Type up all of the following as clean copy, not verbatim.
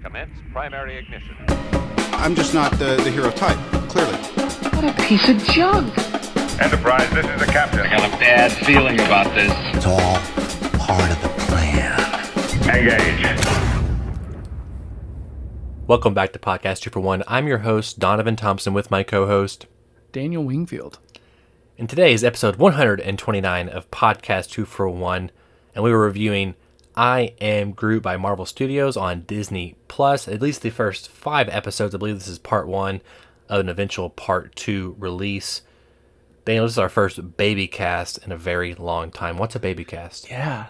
Commence primary ignition. I'm just not the hero type, clearly. What a piece of junk. Enterprise, this is the captain. I got a bad feeling about this. It's all part of the plan. Engage. Welcome back to Podcast 2 for 1. I'm your host, Donovan Thompson, with my co-host, Daniel Wingfield. and today is episode 129 of Podcast 2 for 1, and we were reviewing I Am Groot by Marvel Studios on Disney+, at least the first 5 episodes. I believe this is part 1 of an eventual part 2 release. Daniel, this is our first Babycast in a very long time. What's a Babycast? Yeah.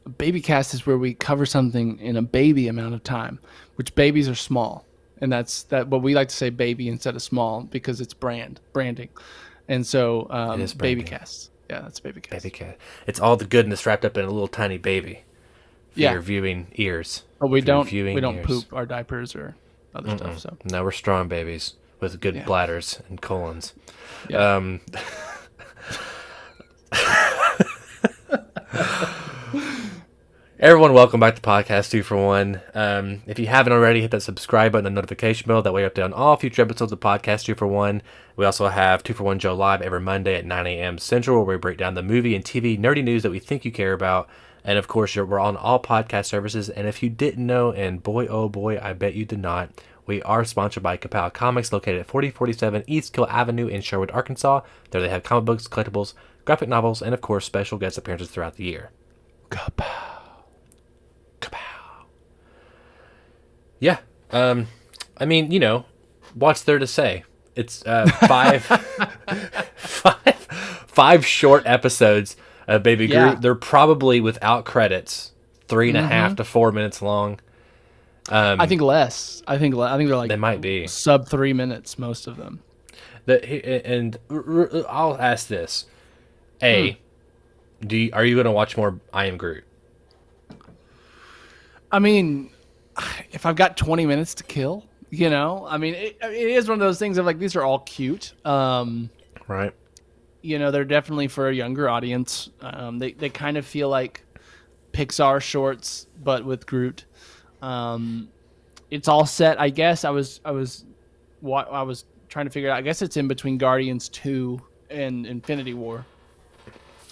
A Babycast is where we cover something in a baby amount of time, which babies are small. And that's what we like to say baby instead of small because it's branding. And so It is branding. Babycast. Yeah, that's Babycast. Babycast. It's all the goodness wrapped up in a little tiny baby for your viewing ears. But we For your don't viewing ears. poop our diapers or other stuff. So No, we're strong babies with good bladders and colons. Yeah. Everyone, welcome back to Podcast 2 for 1. If you haven't already, hit that subscribe button and notification bell. That way you're updated on all future episodes of Podcast 2 for 1. We also have 2 for 1 Joe Live every Monday at 9 a.m. Central, where we break down the movie and TV nerdy news that we think you care about. And of course, we're on all podcast services. And if you didn't know, and boy, oh boy, I bet you did not, we are sponsored by Kapow Comics, located at 4047 East Kill Avenue in Sherwood, Arkansas. There they have comic books, collectibles, graphic novels, and of course, special guest appearances throughout the year. Kapow. Yeah. I mean, you know, what's there to say? It's five short episodes of Baby Groot. They're probably without credits, 3.5 to 4 minutes long. I think less. I think they're like They might be sub 3 minutes, most of them. I'll ask this: are you going to watch more I Am Groot? I mean, if I've got 20 minutes to kill, you know, I mean, it is one of those things of like, these are all cute. Right. You know, they're definitely for a younger audience. They kind of feel like Pixar shorts, but with Groot. It's all set, I guess. I was trying to figure out. I guess it's in between Guardians 2 and Infinity War,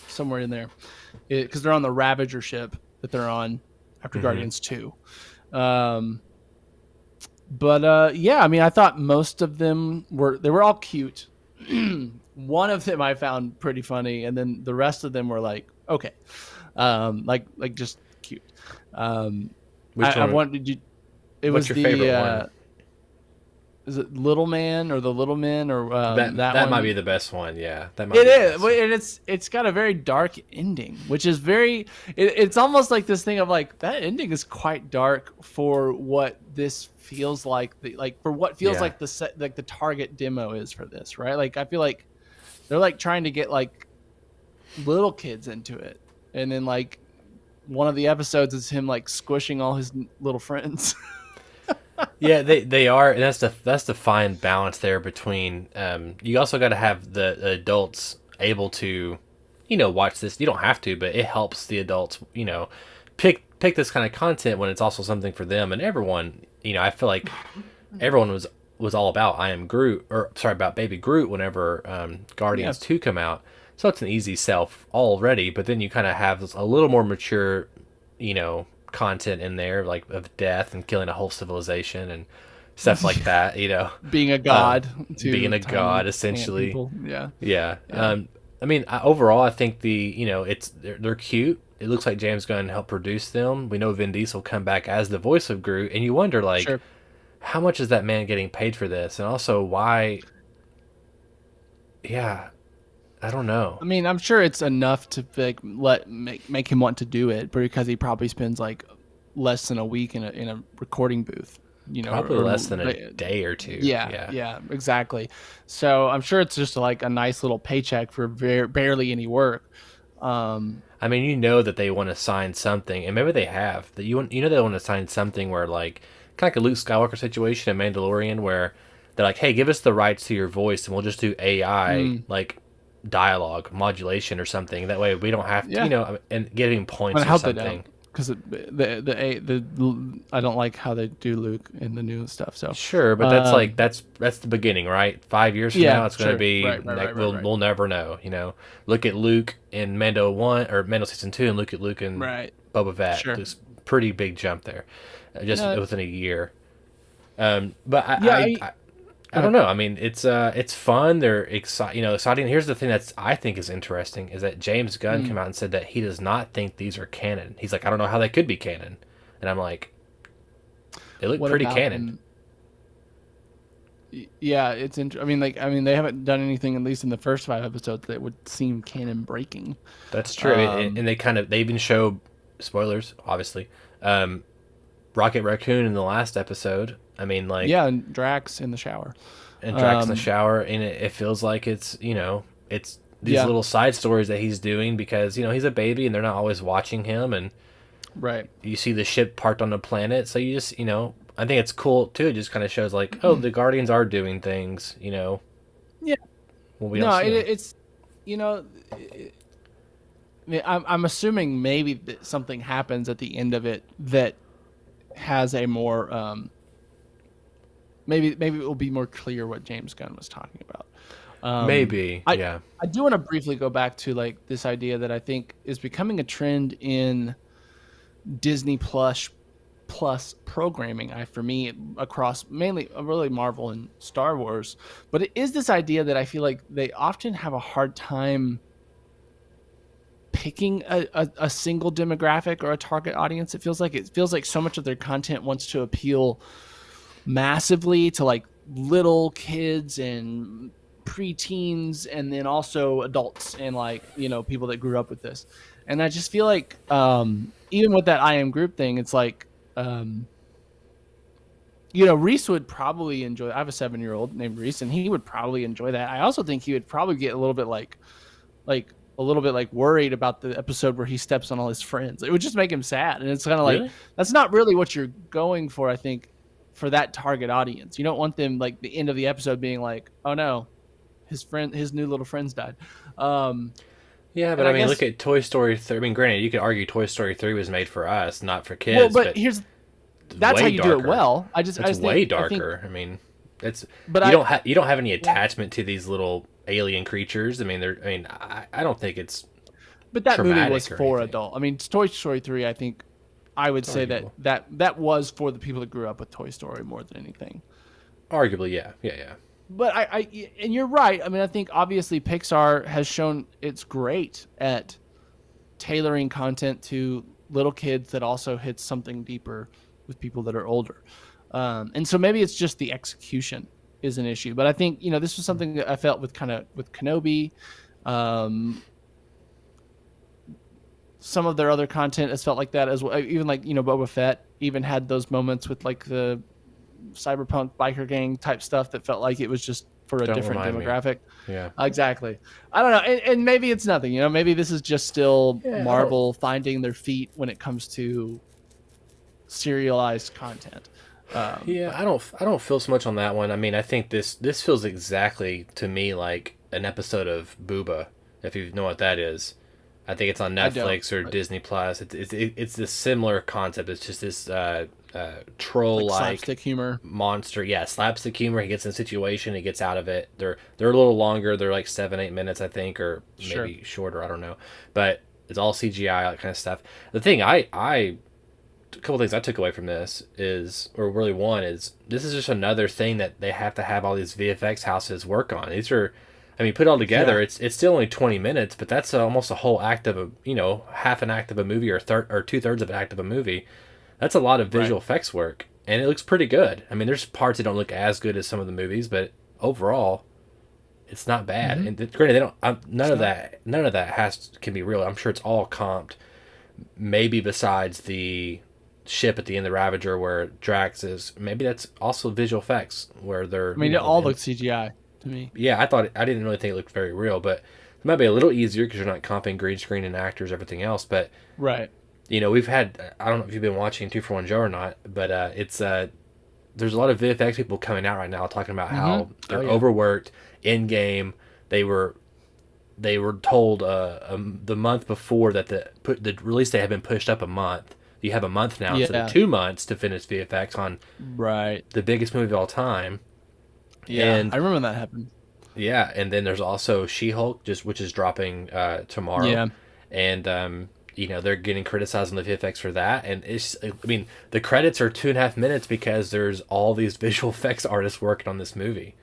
somewhere in there, because they're on the Ravager ship that they're on after Guardians 2. Yeah, I mean, I thought most of them were all cute. One of them I found pretty funny, and then the rest of them were like, okay, like just cute. Which I one? wanted you. It What's was your favorite one? Is it Little Man or the Little Men or that one? might be the best one. Yeah, that might. It be the is, best and it's got a very dark ending, which is it's almost like this thing of like, that ending is quite dark for what this feels like, for what feels like the target demo is for this, right? Like, I feel like they're like trying to get like little kids into it, and then like one of the episodes is him like squishing all his little friends. Yeah, they are, and that's the fine balance there between. You also got to have the adults able to, you know, watch this. You don't have to, but it helps the adults, you know, pick this kind of content when it's also something for them. And everyone, you know, I feel like everyone was all about I Am Groot, about Baby Groot whenever Guardians 2 come out. So it's an easy sell already, but then you kind of have a little more mature, you know, content in there, like of death and killing a whole civilization and stuff like that, you know. Being a god. Being a god, essentially. Yeah. I mean, overall, I think they're cute. It looks like James Gunn helped produce them. We know Vin Diesel come back as the voice of Groot, and you wonder, like, how much is that man getting paid for this? And also, why... Yeah, I don't know. I mean, I'm sure it's enough to make him want to do it, because he probably spends like less than a week in a recording booth. You know, probably less than a day or two. Yeah, exactly. So I'm sure it's just like a nice little paycheck for barely any work. I mean, you know that they want to sign something, and maybe they have. That you know they want to sign something where, like, kind of like a Luke Skywalker situation in Mandalorian, where they're like, "Hey, give us the rights to your voice, and we'll just do AI like dialogue modulation or something. That way, we don't have to, you know, and getting points or something." because I don't like how they do Luke in the new stuff. So Sure, but that's like that's the beginning, right? 5 years from Yeah, now, it's going to sure. be Right. we'll never know. Look at Luke in Mando 1 or Mando season 2, and look at Luke in Right. Boba Fett. Sure. There's pretty big jump there, just No, within a year. But Yeah, I don't know. I mean, it's fun. They're exciting. Here's the thing that's I think is interesting is that James Gunn came out and said that he does not think these are canon. He's like, I don't know how they could be canon, and I'm like, they look what pretty about canon. Yeah, it's I mean, they haven't done anything, at least in the first 5 episodes, that would seem canon breaking. That's true, and they even show spoilers, obviously. Rocket Raccoon in the last episode. I mean, like And Drax in the shower. and Drax in the shower, and it feels like it's it's these Yeah. little side stories that he's doing because he's a baby and they're not always watching him, and Right. you see the ship parked on the planet, so you just I think it's cool too. It just kind of shows like, oh, the Guardians are doing things, Yeah. Well, we No, don't see them. it's I mean, I'm assuming maybe that something happens at the end of it that has a more maybe it will be more clear what James Gunn was talking about. Maybe, yeah. I do want to briefly go back to like this idea that I think is becoming a trend in Disney Plus programming. For me, across mainly really Marvel and Star Wars, but it is this idea that I feel like they often have a hard time picking a single demographic or a target audience. It feels like so much of their content wants to appeal massively to like little kids and preteens, and then also adults and like people that grew up with this. And I just feel like even with that I Am Group thing, it's like Reese would probably enjoy. I have a 7-year-old named Reese, and he would probably enjoy that. I also think he would probably get a little bit like worried about the episode where he steps on all his friends. It would just make him sad, and it's kind of like Really? that's not really what you're going for. I think for that target audience, you don't want them like the end of the episode being like, oh no, his new little friends died. Yeah, but and I I mean, guess- look at Toy Story 3. I mean, granted, you could argue Toy Story 3 was made for us, not for kids. Well, but here's that's way how you do darker. it well. I It's just way think, I think- darker. I mean, it's But you don't have any attachment to these little alien creatures. I mean, I don't think it's But that movie traumatic was or for anything. adult. I mean, Toy Story 3, I think I would say arguable. that was for the people that grew up with Toy Story more than anything. arguably, yeah. But and you're right. I mean, I think obviously Pixar has shown it's great at tailoring content to little kids that also hits something deeper with people that are older. And so maybe it's just the execution is an issue. But I think, this was something that I felt with Kenobi. Some of their other content has felt like that as well. Even like, Boba Fett even had those moments with like the cyberpunk biker gang type stuff that felt like it was just for a Don't different remind me. demographic. Yeah. Exactly. I don't know. And maybe it's nothing, maybe this is just still Marvel finding their feet when it comes to serialized content. Yeah, I don't feel so much on that one. I mean, I think this feels exactly to me like an episode of Booba, if you know what that is. I think it's on Netflix or Disney Plus. It's this similar concept. It's just this troll-like slapstick humor. monster. Yeah, slapstick humor. He gets in a situation, he gets out of it. They're a little longer. They're like 7-8 minutes, I think, or maybe shorter. I don't know. But it's all CGI, that kind of stuff. The thing a couple things I took away from this is this is just another thing that they have to have all these VFX houses work on. These are, I mean, put all together, it's still only 20 minutes, but that's almost a whole act of half an act of a movie or 2/3 of an act of a movie. That's a lot of visual effects work, and it looks pretty good. I mean, there's parts that don't look as good as some of the movies, but overall, it's not bad. And granted, they don't. None of that can be real. I'm sure it's all comped. Maybe besides the ship at the end of the Ravager where Drax is. Maybe that's also visual effects where they're. I mean, it all looks CGI to me. Yeah, I didn't really think it looked very real, but it might be a little easier because you're not comping green screen and actors, everything else. But Right. we've had, I don't know if you've been watching 2-for-1 Joe or not, but it's there's a lot of VFX people coming out right now talking about how they're overworked in game. They were told the month before that the release date had been pushed up a month you have a month now instead of Yeah. 2 months to finish VFX on Right. the biggest movie of all time. Yeah. And I remember when that happened. yeah, and then there's also She-Hulk, which is dropping tomorrow. Yeah. And they're getting criticized on the VFX for that. And the credits are 2.5 minutes because there's all these visual effects artists working on this movie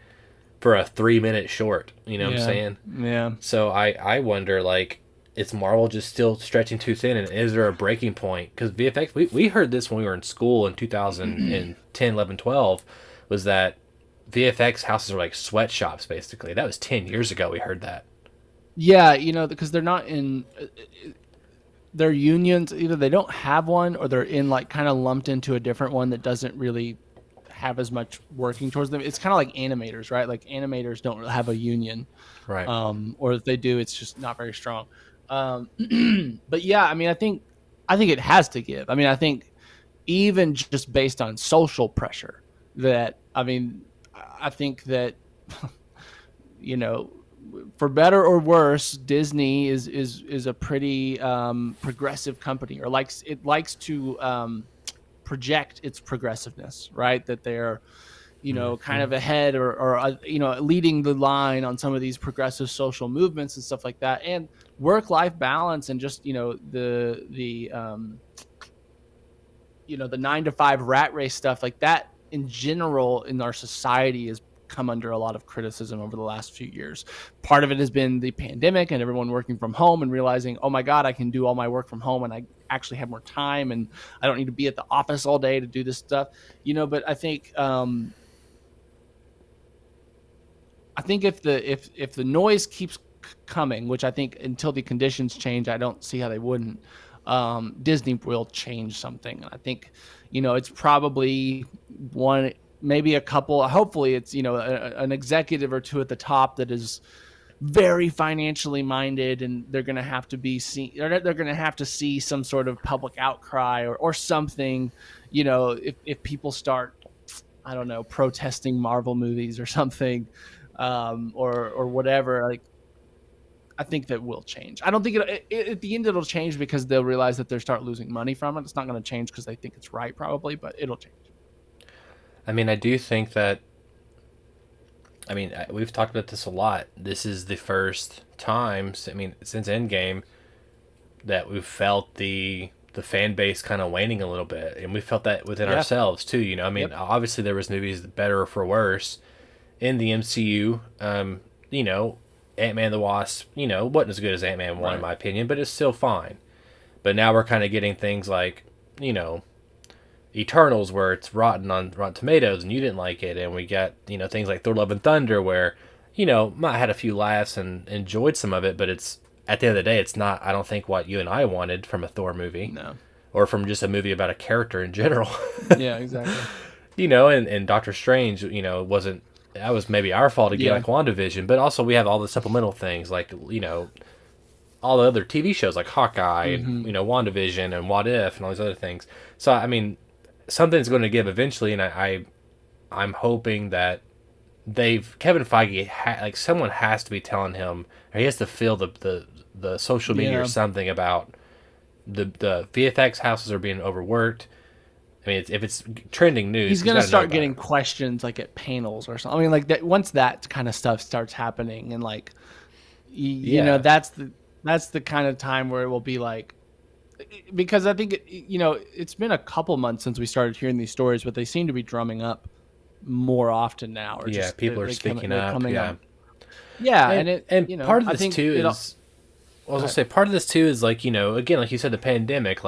for a 3-minute short. You know what I'm saying? Yeah. So I wonder, like, is Marvel just still stretching too thin, and is there a breaking point? Because VFX, we heard this when we were in school in 2010, 11, 12, was that VFX houses are like sweatshops, basically. That was 10 years ago we heard that. Yeah, because they're not in their unions. Either they don't have one, or they're in like kind of lumped into a different one that doesn't really have as much working towards them. It's kind of like animators, right? Like animators don't really have a union, Right. or if they do, it's just not very strong. But yeah, I think it has to give. I think even just based on social pressure, that I think that for better or worse, Disney is a pretty progressive company, or likes to project its progressiveness, right? That they're kind of ahead, or leading the line on some of these progressive social movements and stuff like that, and work-life balance, and just the 9-to-5 rat race stuff like that in general in our society has come under a lot of criticism over the last few years. Part of it has been the pandemic and everyone working from home and realizing, oh my God, I can do all my work from home and I actually have more time and I don't need to be at the office all day to do this stuff. But I think if the noise keeps coming, which I think until the conditions change, I don't see how they wouldn't, Disney will change something. And I think, it's probably one, maybe a couple, hopefully it's, an executive or two at the top that is very financially minded, and they're going to have to be seen, they're going to have to see some sort of public outcry or something, if people start, I don't know, protesting Marvel movies or something, or whatever. Like, I think that will change. I don't think at the end it'll change because they'll realize that they'll start losing money from it. It's not going to change because they think it's right, probably, but it'll change. I do think that, we've talked about this a lot. This is the first time, since Endgame, that we've felt the fan base kind of waning a little bit. And we felt that within ourselves, too. Yep. Obviously there was movies better or for worse in the MCU. Ant-Man the Wasp, wasn't as good as Ant-Man 1 in my opinion, but it's still fine. But now we're kind of getting things like, Eternals, where it's rotten on Rotten Tomatoes and you didn't like it, and we got, things like Thor Love and Thunder, where, might had a few laughs and enjoyed some of it, but it's, at the end of the day, it's not, I don't think, what you and I wanted from a Thor movie. No. Or from just a movie about a character in general. Yeah, exactly. And Doctor Strange, wasn't, that was maybe our fault to get like WandaVision, but also we have all the supplemental things like, all the other TV shows like Hawkeye and, WandaVision and What If and all these other things. So, something's going to give eventually, and I'm hoping that Kevin Feige, someone has to be telling him, or he has to feel the social media or something about the VFX houses are being overworked. If it's trending news, he's going to start getting questions like at panels or something. Like that, once that kind of stuff starts happening, and that's the kind of time where it will be like, because I think it's been a couple months since we started hearing these stories, but they seem to be drumming up more often now. Or people are speaking up. Yeah, and part of this too is. I was going to say, part of this, too, is, again, like you said, the pandemic,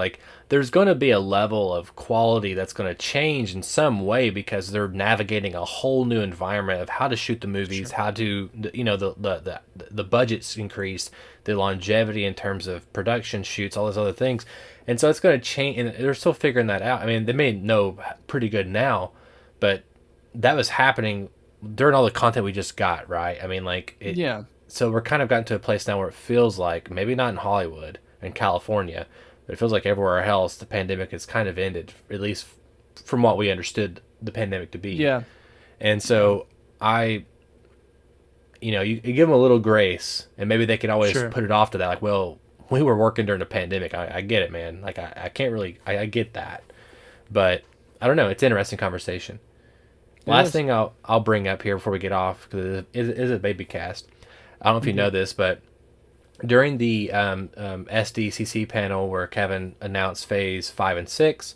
there's going to be a level of quality that's going to change in some way because they're navigating a whole new environment of how to shoot the movies, how to, the budgets increase, the longevity in terms of production shoots, all those other things. And so it's going to change, and they're still figuring that out. They may know pretty good now, but that was happening during all the content we just got, right? Yeah. So we're kind of gotten to a place now where it feels like, maybe not in Hollywood and California, but it feels like everywhere else the pandemic has kind of ended, at least from what we understood the pandemic to be. Yeah. And so you give them a little grace, and maybe they can always put it off to that, like, well, we were working during the pandemic. I get it, man. Like I can't really I get that, but I don't know. It's an interesting conversation. Last thing I'll bring up here before we get off, because it is a baby cast. I don't know if you know this, but during the SDCC panel where Kevin announced Phase 5 and 6,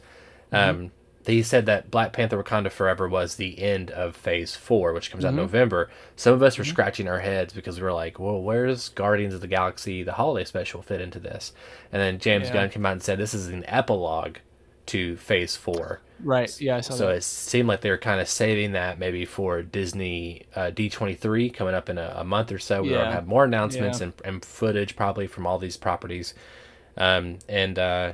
he said that Black Panther: Wakanda Forever was the end of Phase 4, which comes out in November. Some of us were scratching our heads because we were like, well, where's Guardians of the Galaxy, the holiday special, fit into this? And then James Gunn came out and said this is an epilogue to Phase 4. Right, yeah, I saw So that. it seemed like they were kind of saving that maybe for Disney D23 coming up in a month or so. We're going to have more announcements and footage probably from all these properties. Yeah,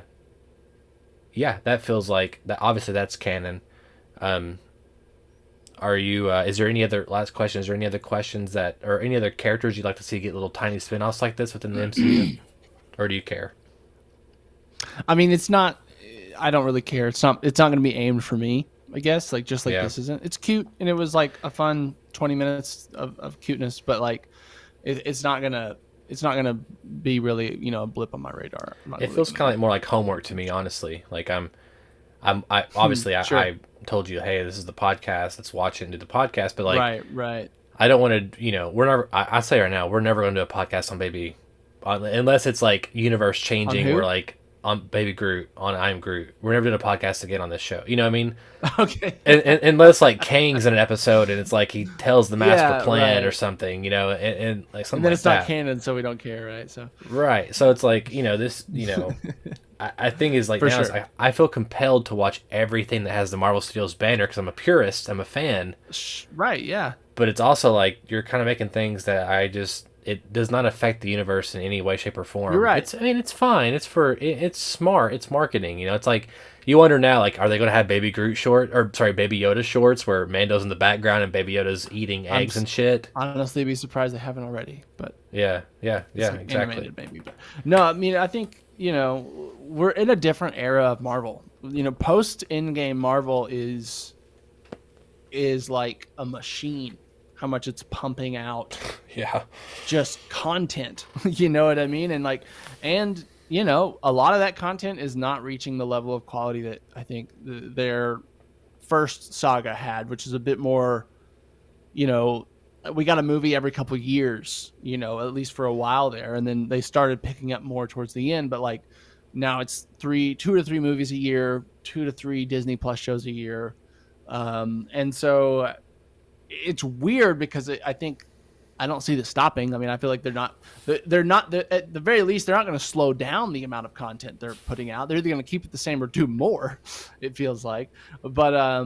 that feels like that. Obviously, that's canon. Are you? Is there any other last question? Is there any other questions that, or any other characters you'd like to see get little tiny spin-offs like this within the MCU, or do you care? I mean, it's not. I don't really care. It's not. It's not going to be aimed for me. I guess just like this isn't. It's cute, and it was like a fun 20 minutes of cuteness, but like, it's not gonna. It's not gonna be really, a blip on my radar. It feels kind of like more like homework to me, honestly. Like I obviously Sure. I told you, hey, this is the podcast. Let's watch it and do the podcast. But like, right. I don't want to, we're never. I say right now, we're never going to do a podcast on Baby, unless it's like universe changing. On who? Or like on Baby Groot, on I Am Groot. We're never doing a podcast again on this show. You know what I mean? Okay. and unless like Kang's in an episode and it's like he tells the master plan right. or something, and like something And then like it's that. not canon, so we don't care, right? So Right. So it's like, this, I think is like, For now it's sure. like, I feel compelled to watch everything that has the Marvel Studios banner because I'm a purist, I'm a fan, right, yeah. but it's also like you're kind of making things that it does not affect the universe in any way, shape, or form. You're right. It's fine. It's smart. It's marketing. It's like, you wonder now, like, are they going to have Baby Groot Baby Yoda shorts where Mando's in the background and Baby Yoda's eating eggs and shit? Honestly, be surprised they haven't already, but Yeah, it's like exactly. animated maybe. But no, I mean, I think we're in a different era of Marvel. Post Endgame Marvel is like a machine. How much it's pumping out. Yeah. Just content. You know what I mean? And a lot of that content is not reaching the level of quality that I think their first saga had, which is a bit more, we got a movie every couple of years, at least for a while there. And then they started picking up more towards the end. But like now it's 2 to 3 movies a year, 2 to 3 Disney Plus shows a year. And so it's weird because I think I don't see this stopping. I mean, I feel like they're not at the very least, they're not going to slow down the amount of content they're putting out. They're either going to keep it the same or do more, it feels like. But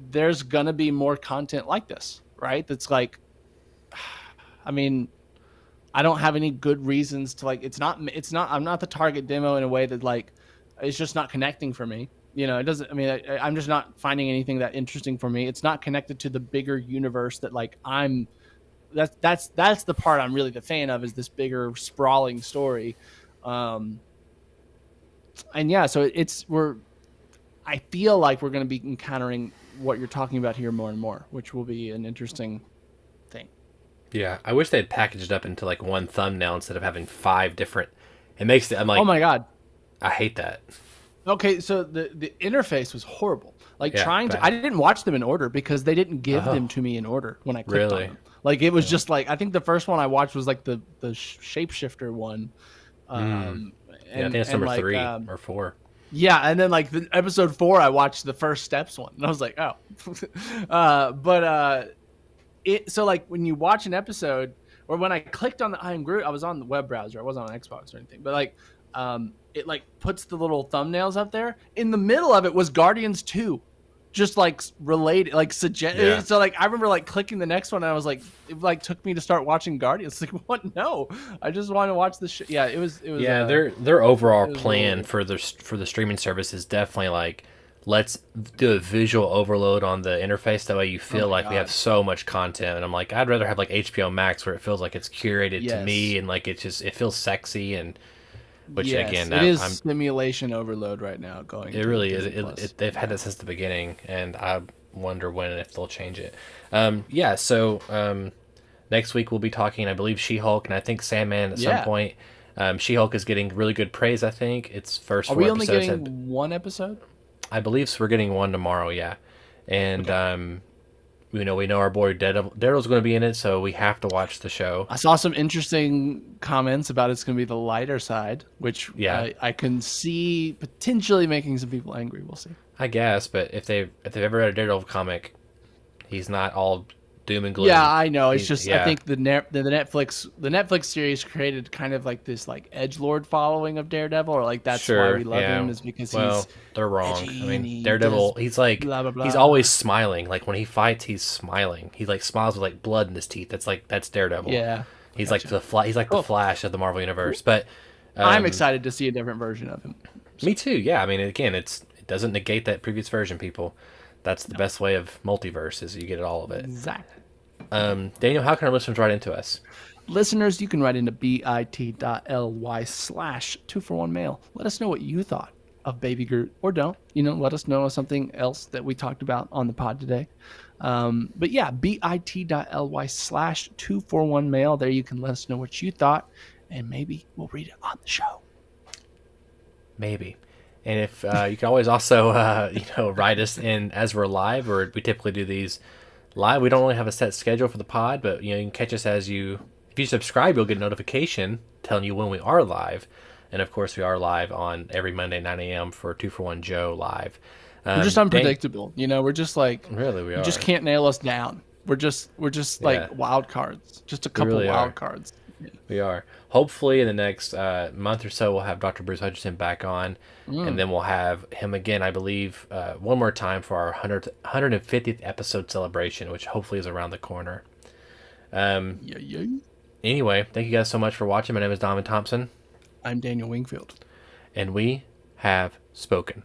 there's going to be more content like this, right? That's like, I mean, I don't have any good reasons to like, I'm not the target demo in a way that like, it's just not connecting for me. It doesn't, I mean, I'm just not finding anything that interesting for me. It's not connected to the bigger universe that like that's the part I'm really the fan of, is this bigger sprawling story. And yeah, so I feel like we're going to be encountering what you're talking about here more and more, which will be an interesting thing. Yeah. I wish they had packaged it up into like one thumbnail instead of having 5 different. It makes it, I'm like, Oh my God. I hate that. Okay, so the interface was horrible. Like Yeah, bad. I didn't watch them in order because they didn't give them to me in order when I clicked Really? on them. Like it was just like, I think the first one I watched was like the shapeshifter one. I think it's number 3 or 4. Yeah, and then like the episode 4, I watched the first steps one, and I was like, oh. So like when you watch an episode, or when I clicked on the I Am Groot, I was on the web browser, I wasn't on Xbox or anything, but like it like puts the little thumbnails up there. In the middle of it was Guardians 2, just like related, like suggest. Yeah. So like I remember like clicking the next one, and I was like, it like took me to start watching Guardians. Like what? No, I just want to watch this. Yeah, it was. Yeah, their overall was plan for the streaming service is definitely like, let's do a visual overload on the interface. That way you feel like we have so much content. And I'm like, I'd rather have like HBO Max where it feels like it's curated to me, and like it feels sexy, and which again, it is simulation overload right now going. It really is. They've had that since the beginning, and I wonder when and if they'll change it. So next week we'll be talking, I believe, She-Hulk, and I think Sandman at some point. She-Hulk is getting really good praise. I think it's first Are 4 we only episodes. getting one episode? I believe so. We're getting one tomorrow. Yeah, and we know our boy Daryl's going to be in it, so we have to watch the show. I saw some interesting comments about it's going to be the lighter side, which Yeah. I can see potentially making some people angry. We'll see. I guess, but if they've ever read a Daredevil comic, he's not all doom and gloom. Yeah, I know. It's He's- just yeah. I think the Netflix series created kind of like this like edgelord following of Daredevil, or like that's why we love him is because he's they're wrong. edgy I and mean, he Daredevil, does he's like blah, blah, blah. he's always smiling. Like when he fights, he's smiling. He like smiles with like blood in his teeth. That's Daredevil. yeah. He's like the He's like the Flash of the Marvel universe. But I'm excited to see a different version of him. me too. Yeah, I mean, again, it doesn't negate that previous version. People, that's the best way of multiverse is you get all of it. Exactly. Daniel, how can our listeners write into us? Listeners, you can write into bit.ly/241mail. Let us know what you thought of Baby Groot, or don't. Let us know something else that we talked about on the pod today. But yeah, bit.ly/241mail. There you can let us know what you thought, and maybe we'll read it on the show. Maybe. And if you can always also write us in as we're live, or we typically do these live. We don't really have a set schedule for the pod, but you can catch us if you subscribe, you'll get a notification telling you when we are live. And of course, we are live on every Monday 9 a.m. for 241 Joe live. We're just unpredictable. We're just like Really, we are. You just can't nail us down. We're just like Yeah. wild cards. Just a couple really wild are. cards. We are. Hopefully, in the next month or so, we'll have Dr. Bruce Hutchinson back on, and then we'll have him again, I believe, one more time for our 150th episode celebration, which hopefully is around the corner. Yeah. Anyway, thank you guys so much for watching. My name is Donovan Thompson, I'm Daniel Wingfield. and we have spoken.